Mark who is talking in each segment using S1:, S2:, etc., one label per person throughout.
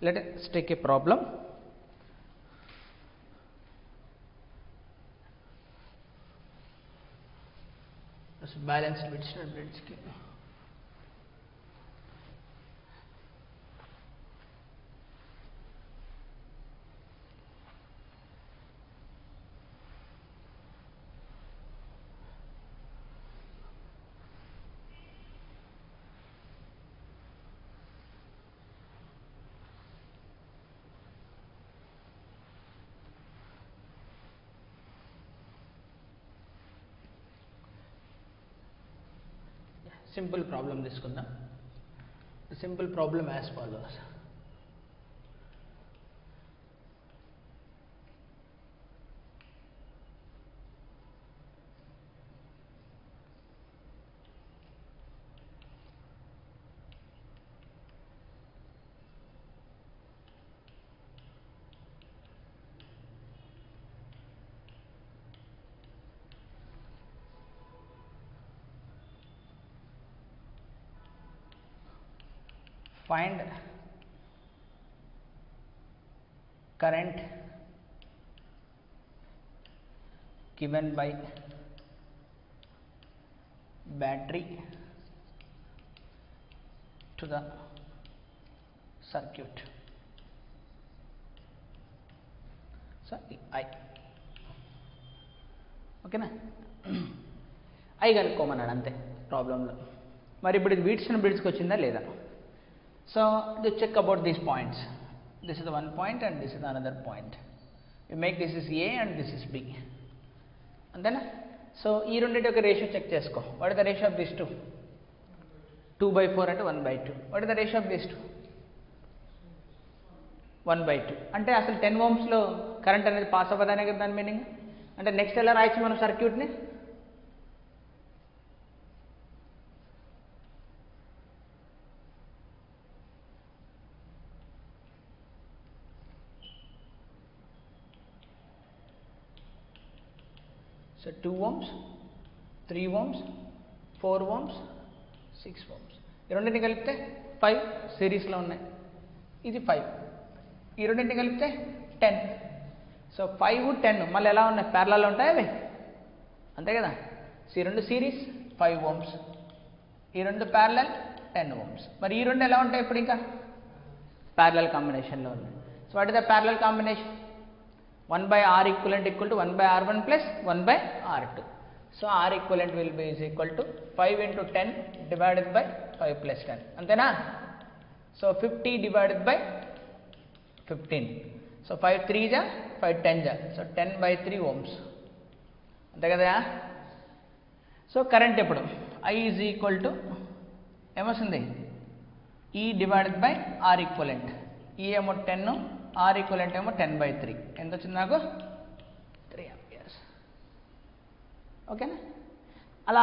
S1: Let us take a problem. Balanced Wheatstone bridge. Simple problem this kunna. The simple problem as follows. Find current given by battery to the circuit. So I. Okay na? I కనుక్కోమన్నాడు అంతే ప్రాబ్లంలో. మరి ఇప్పుడు ఇది Wheatstone బ్రిడ్జ్కి వచ్చిందా లేదా? So to check about these points, this is the one point and this is the another point. You make this is A and this is B. And then so ee rendinte oka ratio check chesko. What is the ratio of these two? 2/4 and 1/2. What is the ratio of these two? 1/2. అంటే అసలు 10 ohms లో current అనేది pass అవ్వదనే కదా దాని meaning. అంటే next ఎలా రాయొచ్చు మనం సర్క్యూట్ ని? So 2 ohms, 3 ohms, 4 ohms, 6 ohms. ఈ రెండింటిని కలిపితే 5 సిరీస్లో ఉన్నాయి. ఇది 5. ఈ రెండింటిని కలిపితే 10. సో 5, 10 మళ్ళీ ఎలా ఉన్నాయి? ప్యారలల్ ఉంటాయి అవి, అంతే కదా. సో ఈ రెండు సిరీస్ 5 ohms, ఈ రెండు ప్యారలల్ 10 ohms. మరి ఈ రెండు ఎలా ఉంటాయి ఇప్పుడు? ఇంకా ప్యారలల్ కాంబినేషన్లో ఉన్నాయి. So what is the parallel combination? 1/R equivalent equal to 1/R1 plus 1/R2. So R equivalent will be is equal to 5 into 10 divided by 5 plus 10. Antena? So 50 divided by 15. So 5 3s are 5 10s are. So 10/3 ohms. Ante kada? So current eppudu I is equal to emostundi E divided by R equivalent. E emo 10, R equivalent ఏమో 10/3. ఎంత వచ్చింది నాకు? 3 amperes. ఓకేనా? అలా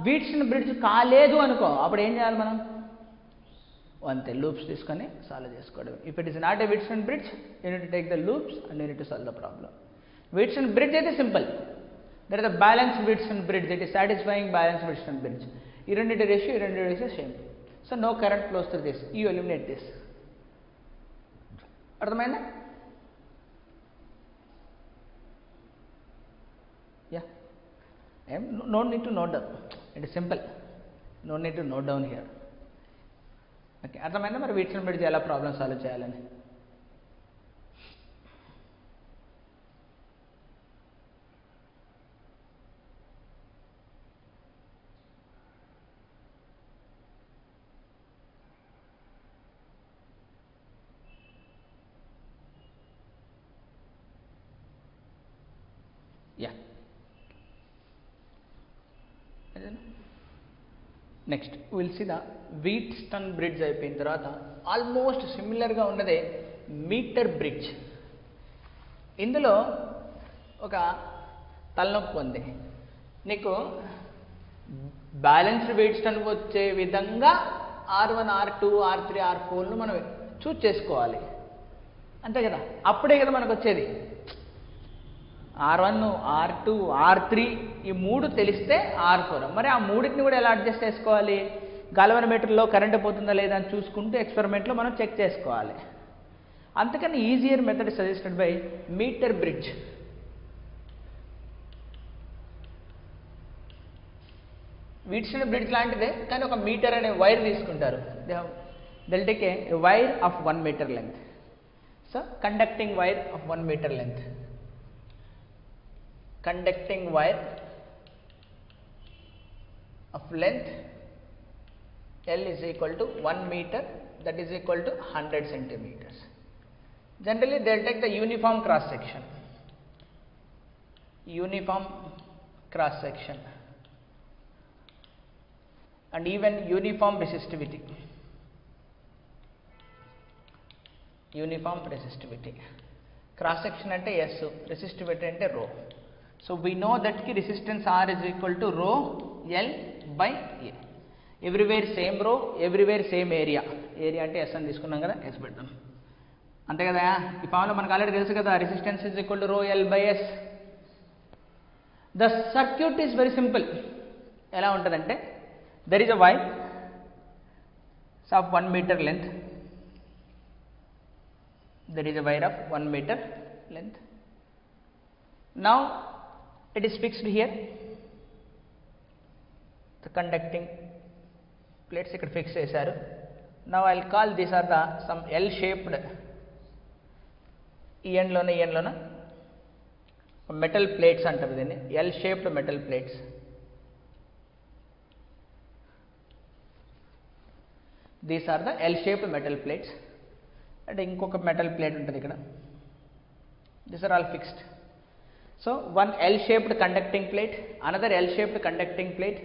S1: Wheatstone bridge కాలేదు అనుకో, అప్పుడు ఏం చేయాలి మనం? అంతే, లూప్స్ తీసుకొని సాల్వ్ చేసుకోవడం. If it is not a Wheatstone bridge, you need to take the loops and you need to solve the problem. Wheatstone bridge అయితే simple. That is the balance Wheatstone bridge. It is satisfying balance Wheatstone bridge. ఈ రెండింటి ratio same. So no current flows through this. You eliminate this. అర్థమైందా? Yeah, no need to note down. It is simple. No need to note down here. Okay, అర్థమైందా? మరి Wheatstone bridge ఎలా problem solve చేయాలని. Yeah, next will see the Wheatstone bridge అయిపోయిన తర్వాత almost సిమిలర్గా ఉన్నదే metre bridge. ఇందులో ఒక తలనొప్పి ఉంది. నీకు బ్యాలెన్స్డ్ వీట్స్టోన్ వచ్చే విధంగా R1, R2, R3, R4ను మనం చూస్ చేసుకోవాలి, అంతే కదా. అప్పుడే కదా మనకు వచ్చేది. R1, R2, R3 ఈ మూడు తెలిస్తే R4. మరి ఆ మూడింటిని కూడా ఎలా అడ్జస్ట్ చేసుకోవాలి? గాల్వనోమీటర్లో కరెంట్ పోతుందా లేదా అని చూసుకుంటూ ఎక్స్పెరిమెంట్లో మనం చెక్ చేసుకోవాలి. అందుకని easier method suggested by meter bridge. Wheatstone bridge లాంటిదే, కానీ ఒక మీటర్ అనే వైర్ తీసుకుంటారు. they'll take a wire of 1 meter length. So conducting wire of 1 meter length. Conducting wire of length L is equal to 1 meter, that is equal to 100 centimeters. Generally they will take the uniform cross section. Uniform cross section and even uniform resistivity. Uniform resistivity. Cross section ante S, resistivity ante rho. So we know that ki resistance R is equal to rho L by A. Everywhere same rho, everywhere same area. Area ante S అని తీసుకున్నాం కదా, S పెడతాం అంతే కదా. ఈ formula మనకు already తెలుసు కదా, resistance is equal to rho L by S. The circuit is very simple. ఎలా ఉంటుందంటే, there is a wire of 1 meter length. There is a wire of 1 meter length. Now it is fixed here. The conducting plates ikkada fix chesaru. Now I will call these are the some L shaped end lona metal plates antaru deenni, L shaped metal plates. These are the L shaped metal plates. And ఇంకొక metal plate ఉంటుంది ఇక్కడ. These are all fixed. So one L shaped conducting plate, another L shaped conducting plate,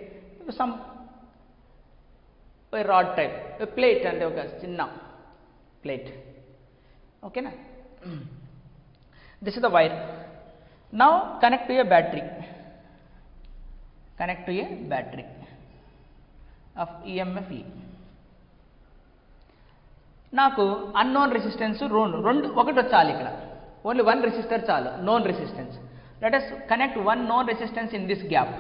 S1: some a rod type, a plate and ఒక చిన్న plate. Okay na? This is the wire. Now connect to a battery. Connect to a battery of EMF E. నాకు unknown resistance రెండు ఒకటి వచ్చాలి ఇక్కడ, only 1 resistor చాలు, known resistance. Let us connect one known resistance in this gap.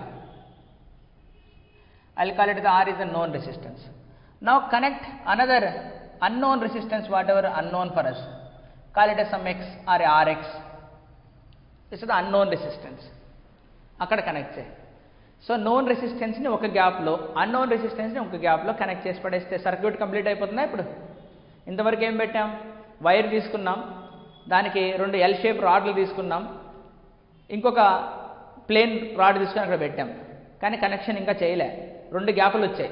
S1: I will call it the R is a known resistance. Now connect another unknown resistance, whatever unknown for us, call it as some X or a RX. This is the unknown resistance. అక్కడ connect చేయి. So known resistance ని ఒక గ్యాప్లో, unknown resistance ని ఒక గ్యాప్లో connect చేసి పడేస్తే సర్క్యూట్ కంప్లీట్ అయిపోతుందా? ఇప్పుడు ఇంతవరకు ఏం పెట్టాం, వైర్ తీసుకున్నాం, దానికి 2 ఎల్ షేప్ రాడ్లు తీసుకున్నాం, ఇంకొక ప్లేన్ రాడ్ తీసుకుని అక్కడ పెట్టాం, కానీ కనెక్షన్ ఇంకా చేయలే. 2 గ్యాపులు వచ్చాయి,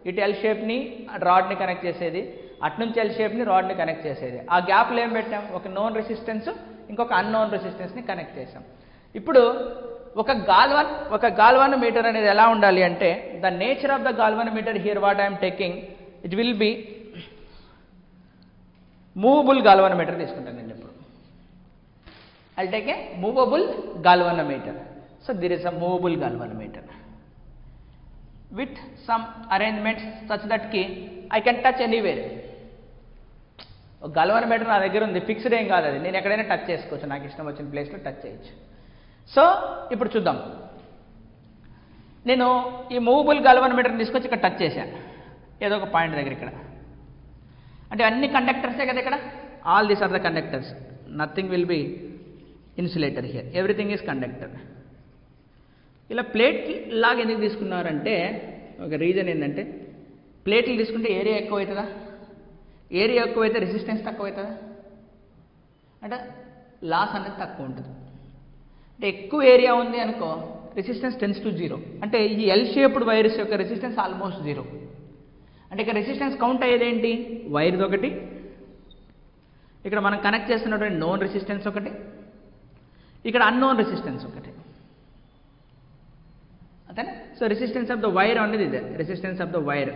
S1: ఇటు ఎల్ షేప్ని రాడ్ని కనెక్ట్ చేసేది, అటునుంచి ఎల్ షేప్ని రాడ్ని కనెక్ట్ చేసేది. ఆ గ్యాప్లో ఏం పెట్టాం, ఒక నోన్ రెసిస్టెన్స్ ఇంకొక అన్నోన్ రెసిస్టెన్స్ని కనెక్ట్ చేసాం. ఇప్పుడు ఒక గాల్వానోమీటర్ అనేది ఎలా ఉండాలి అంటే, the nature of the galvanometer here what I'm taking, it will be movable galvanometer తీసుకుంటాను నేను ఇప్పుడు. I'll take a movable galvanometer. So there is a movable galvanometer with some arrangements such that I can touch anywhere. ఒక galvanometer నా దగ్గర ఉంది, fixed ఏం కాదు, అది నేను ఎక్కడైనా టచ్ చేసుకోవచ్చు, నాకు ఇష్టం వచ్చిన ప్లేస్లో టచ్ చేయొచ్చు. సో ఇప్పుడు చూద్దాం, నేను ఈ మూవబుల్ గాల్వానోమీటర్ని తీసుకొచ్చి ఇక్కడ టచ్ చేశాను ఏదో ఒక పాయింట్ దగ్గర. ఇక్కడ అంటే అన్ని కండక్టర్సే కదా ఇక్కడ, all these are the conductors, nothing will be insulator here, everything is conductor. ఇలా ప్లేట్ లాగా ఎందుకు తీసుకున్నారంటే, ఒక రీజన్ ఏంటంటే, ప్లేట్లు తీసుకుంటే ఏరియా ఎక్కువ అవుతుందా, ఏరియా ఎక్కువైతే రెసిస్టెన్స్ తక్కువ అవుతుందా అంటే లాస్ అనేది తక్కువ ఉంటుంది. అంటే ఎక్కువ ఏరియా ఉంది అనుకో, రెసిస్టెన్స్ టెన్స్ టు 0, అంటే ఈ ఎల్ షేప్డ్ వైర్స్ యొక్క రెసిస్టెన్స్ ఆల్మోస్ట్ 0. అంటే ఇక్కడ రెసిస్టెన్స్ కౌంట్ అయ్యేది ఏంటి, వైర్ది ఒకటి, ఇక్కడ మనం కనెక్ట్ చేస్తున్నటువంటి నోన్ రెసిస్టెన్స్ ఒకటి, ఇక్కడ అన్నోన్ రెసిస్టెన్స్ ఒకటి, అంతేనా. So resistance of the wire అనేది ఇదే, రెసిస్టెన్స్ ఆఫ్ ద వైర్.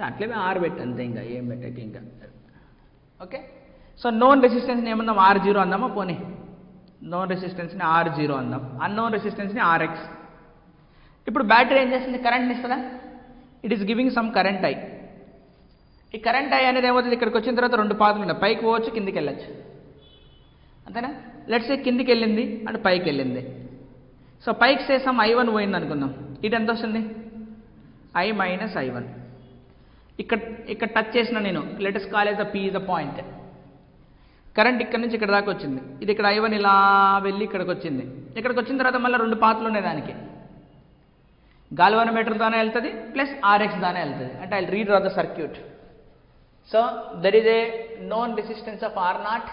S1: అట్లే ఆర్ పెట్టు అంతే, ఇంకా ఏం పెట్టక ఇంకా. ఓకే, సో నోన్ రెసిస్టెన్స్ని ఏమందాం, R0 అందామా, పోనీ నోన్ రెసిస్టెన్స్ని R0 అందాం, అన్నోన్ రెసిస్టెన్స్ని RX. ఇప్పుడు బ్యాటరీ ఏం చేస్తుంది, కరెంట్ని ఇస్తుందా, it is giving some current I. ఈ కరెంట్ ఐ అనేది ఏమవుతుంది, ఇక్కడికి వచ్చిన తర్వాత 2 పాత్రలు ఉన్నాయి, పైకి పోవచ్చు, కిందికి వెళ్ళచ్చు, అంతేనా. లెట్స్ సే కిందికి వెళ్ళింది అంటే పైకి వెళ్ళింది. సో పైకి సమ్ I1 పోయింది అనుకుందాం, ఇటు ఎంత వస్తుంది, I - I1. ఇక్కడ ఇక్కడ టచ్ చేసిన నేను, let us call as the P is the point. Current ఇక్కడ నుంచి ఇక్కడ దాకా వచ్చింది, ఇది ఇక్కడ I1 ఇలా వెళ్ళి ఇక్కడికి వచ్చింది. ఇక్కడికి వచ్చిన తర్వాత మళ్ళీ 2 పాత్రలు ఉన్నాయి దానికి, గాల్వానోమీటర్ దానే వెళ్తుంది ప్లస్ RX దానే వెళ్తుంది. అంటే I redraw the circuit. So there is a known resistance of R0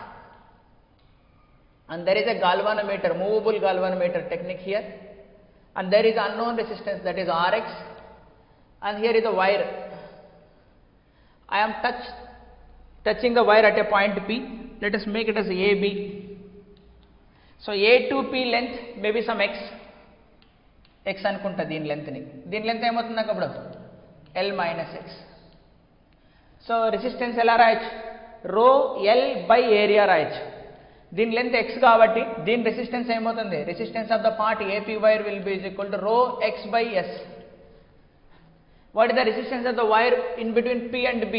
S1: and there is a galvanometer, movable galvanometer technique here, and there is unknown resistance, that is Rx, and here is a wire. I am touching the wire at a point P. Let us make it as AB. So A to P length may be some x అనుకుంటా దీని length ని. దీని length ఏమవుతుంది నాకు అప్పుడు L minus x. So resistance ఎలా రాయొచ్చు, రో L బై ఏరియా రాయొచ్చు. దీని లెంత్ x కాబట్టి దీని రెసిస్టెన్స్ ఏమవుతుంది, resistance of the part AP wire will be equal to రో x by s. What is the resistance of the wire in between P and B?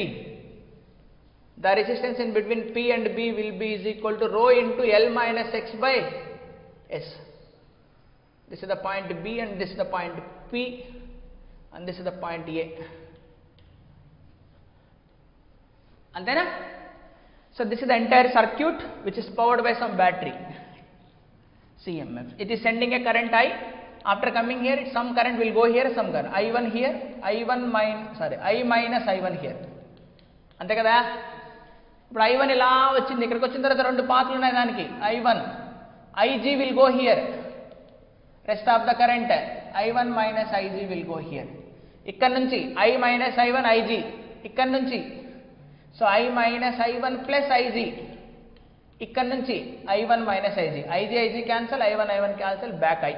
S1: The resistance in between P and B will be is equal to rho into L minus x by s. This is the point B and this is the point P and this is the point A. Antena? So this is the entire circuit which is powered by some battery, CMF. It is sending a current I. After coming here, some current will go here, some current I1 here, I minus I1 here. అంతే కదా. ఇప్పుడు I1 ఇలా వచ్చింది, ఇక్కడికి వచ్చిన తర్వాత 2 పాత్రలు ఉన్నాయి దానికి. I1 IG will go here, rest of the current I1 minus IG will go here. ఇక్కడ నుంచి I minus I1 IG, ఇక్కడ నుంచి so I minus I1 plus IG, ఇక్కడ నుంచి I1 minus IG, IG cancel, I1 cancel, back I.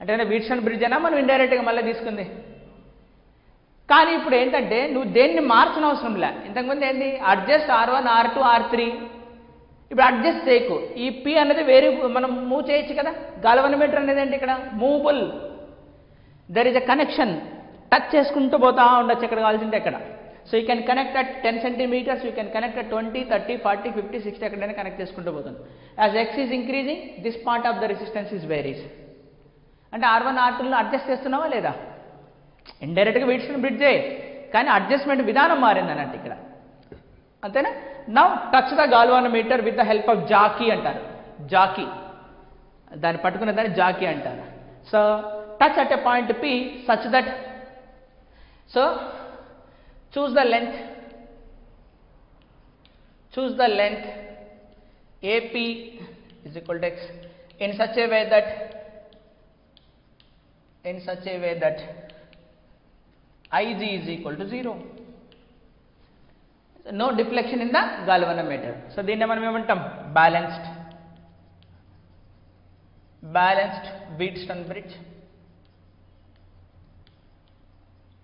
S1: అంటే వీట్సన్ bridge అయినా మనం ఇండైరెక్ట్గా మళ్ళీ తీసుకుంది. కానీ ఇప్పుడు ఏంటంటే నువ్వు దేన్ని మార్చిన అవసరం లే. ఇంతకుముందు ఏంటి, అడ్జస్ట్ R1 R2 R3, ఇప్పుడు అడ్జస్ట్ చేయకు. ఈ P అనేది వేరే మనం మూవ్ చేయొచ్చు కదా. గాల్వనోమీటర్ అనేది ఏంటి, ఇక్కడ movable, there is a connection, touch చేసుకుంటూ పోతా ఉండొచ్చు ఎక్కడ కావాల్సింటే ఎక్కడ. So you can connect at 10 centimeters, you can connect at 20, 30, 40, 50, 60 ఎక్కడైనా కనెక్ట్ చేసుకుంటూ పోతుంది. As x is increasing, this part of the resistance is varies. అంటే R1 R2లను అడ్జస్ట్ చేస్తున్నావా లేదా, ఇండైరెక్ట్గా వీట్స్ని బ్రిడ్జే, కానీ అడ్జస్ట్మెంట్ విధానం మారింది అన్నట్టు ఇక్కడ. అంతేనా. Now touch the galvanometer with the help of jockey అంటారు. జాకీ, దాన్ని పట్టుకునే దాన్ని జాకీ అంటారు. So touch at a point P such that, so choose the length AP is equal to x in such a way that IG is equal to 0. No deflection in the galvanometer. So దీన్ని మనం ఏమంటాం, balanced Wheatstone bridge.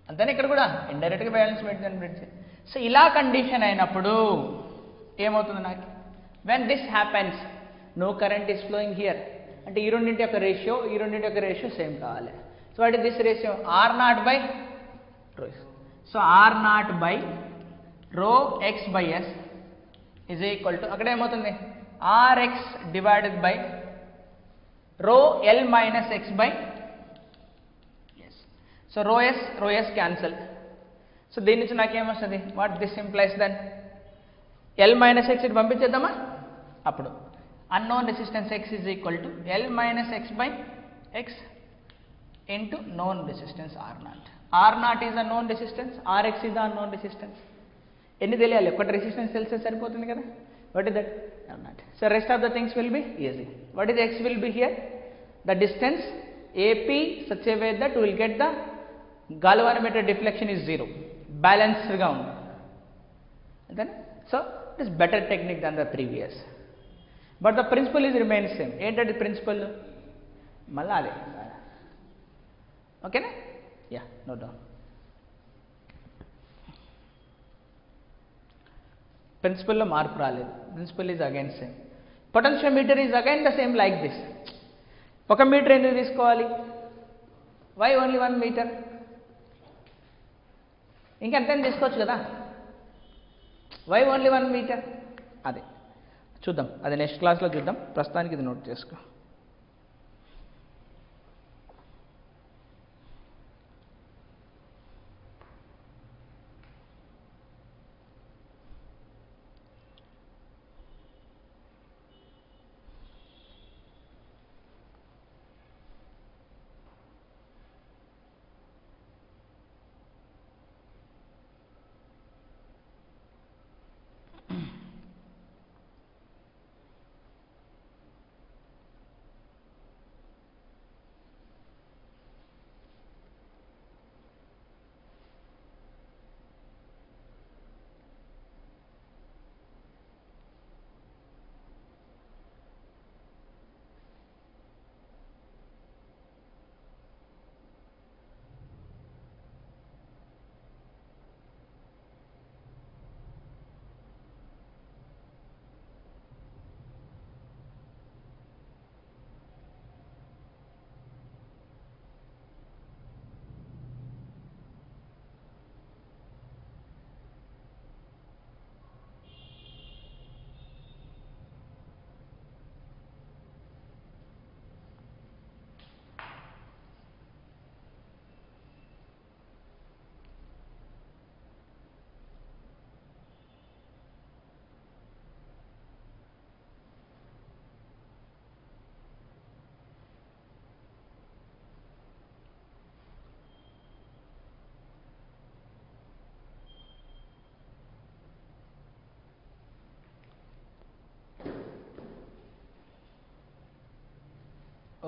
S1: అంతేనా. ఇక్కడ కూడా ఇండైరెక్ట్గా balance Wheatstone bridge. So ఇలా condition అయినప్పుడు ఏమవుతుంది నాకు, when this happens no current is flowing here, అంటే ఈ రెండింటి యొక్క రేషియో సేమ్ కావాలి. So what is this ratio, R0 by rho. So R0 by rho x by s is equal to, అక్కడ ఏమవుతుంది, Rx divided by rho L minus x by s. So rho s cancel. So దీని నుంచి నాకేమొస్తుంది, what this implies then L minus x ఇటు పంపించేద్దామా. అప్పుడు unknown resistance x is equal to L minus x by x into known resistance R0. R0 is a known resistance, Rx is the unknown resistance. ఎన్ని తెలియాలి, ఒకటి resistance తెలిసే సరిపోతుంది కదా. What is that, R0. So rest of the things will be easy. What is x will be here, the distance AP such a way that we will get the galvanometer deflection is 0, బ్యాలెన్స్డ్గా ఉంది. అంతేనా. So it is better technique than the previous, but the principle is remains same. ఏంటంటే principle మళ్ళీ అదే. ఓకేనా. Yeah, no doubt. ప్రిన్సిపల్లో మార్పు రాలేదు. Principle is again same. Potentiometer is again the same like this. 1 metre ఎందుకు తీసుకోవాలి, వై ఓన్లీ 1 మీటర్, ఇంకెంతైనా తీసుకోవచ్చు కదా, వై ఓన్లీ 1 మీటర్. అదే చూద్దాం, అది నెక్స్ట్ క్లాస్లో చూద్దాం. ప్రస్తుతానికి ఇది నోట్ చేసుకో.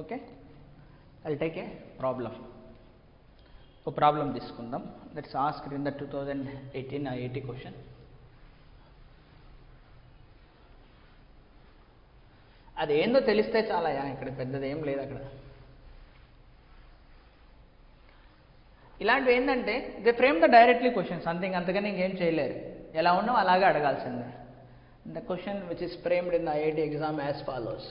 S1: Okay, I'll take a problem. ఒక ప్రాబ్లం తీసుకుందాం. That's asked in the 2018 IIT question. అది ఏందో తెలిస్తే చాలా, ఇక్కడ పెద్దది ఏం లేదు అక్కడ. ఇలాంటివి ఏంటంటే they frame the directly question, something, అంతగానే ఇంకేం చేయలేరు. ఎలా ఉన్నావు అలాగే అడగాల్సిందే. The question which is framed in the IIT exam as follows.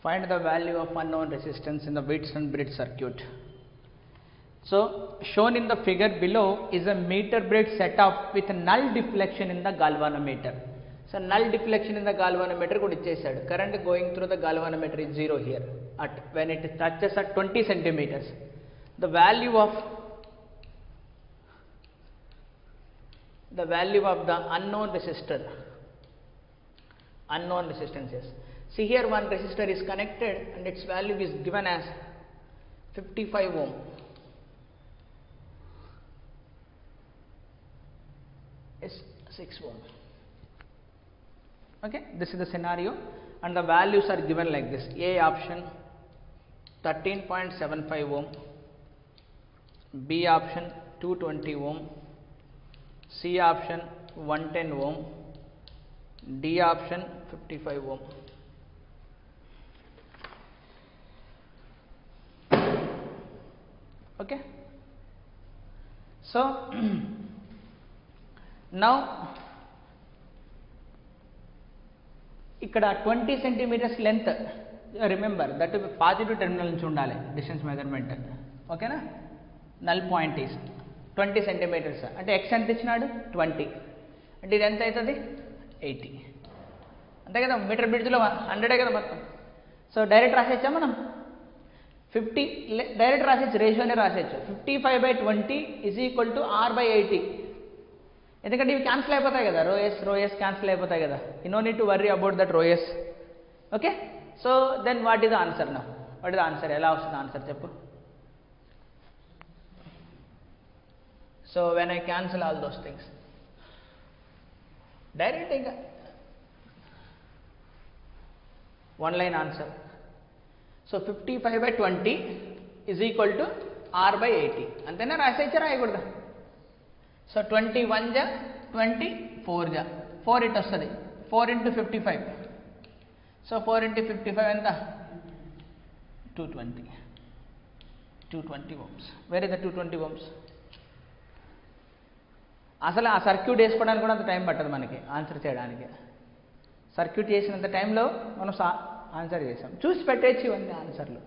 S1: Find the value of unknown resistance in the Wheatstone bridge circuit. So, shown in the figure below is a meter bridge setup with null deflection in the galvanometer. So, null deflection in the galvanometer could ichesadu. Current going through the galvanometer is 0 here. At when it touches at 20 centimeters, the value of the unknown resistance. See here, one resistor is connected and its value is given as 55 ohm. Is 6 ohm. Okay, this is the scenario and the values are given like this. A option 13.75 ohm, B option 220 ohm, C option 110 ohm, D option 55 ohm. Okay, so now ikkada 20 centimeters length, remember that positive terminal nunchi undali distance measurement. Okay na, null point is 20 centimeters ante x ent ichhinadu 20 ante idi enta aitadi 80 ante kada. Metre bridge లో 100 కదా మొత్తం. So direct రాసేచ్చా మనం 50 direct రాసేచ్చు, రేషియోనే రాసేచ్చు. 55/20 is equal to R/80. ఎందుకంటే ఇవి క్యాన్సిల్ అయిపోతాయి కదా, రోఎస్ క్యాన్సిల్ అయిపోతాయి కదా. You no need to worry about that rhos. Okay, so then what is the answer నా? What is the answer? ఎలా వస్తుంది ఆన్సర్ చెప్పు? So when I cancel all those things direct ఇంకా one line answer. So 55/20 is equal to R/80. అంతేనా? రాసేచ్చా రాయకూడదా? So 21 జా 20, 4 జా 4 it వస్తుంది. 4 into 55. So 4 into 55 ఎంత? 220 ohms. Where is the 220 ohms? అసలు ఆ సర్క్యూట్ వేసుకోవడానికి కూడా అంత టైం పట్టదు మనకి ఆన్సర్ చేయడానికి. సర్క్యూట్ చేసినంత టైంలో మనం ఆన్సర్ చేసాం. చూసి పెట్టేసి ఇవన్నీ ఆన్సర్లు.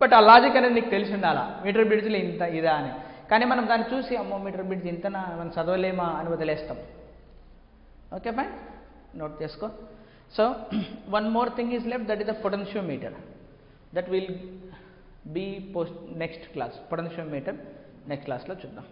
S1: బట్ ఆ లాజిక్ అనేది నీకు తెలిసి ఉండాలా, మీటర్ బ్రిడ్జ్లో ఇంత ఇదా అని. కానీ మనం దాన్ని చూసి అమ్మో మీటర్ బ్రిడ్జ్ ఇంతనా మనం చదవలేమా అని వదిలేస్తాం. ఓకే ఫైన్, నోట్ చేసుకో. So one more thing is left, that is the potentiometer. That will be next class. Potentiometer next క్లాస్లో చూద్దాం.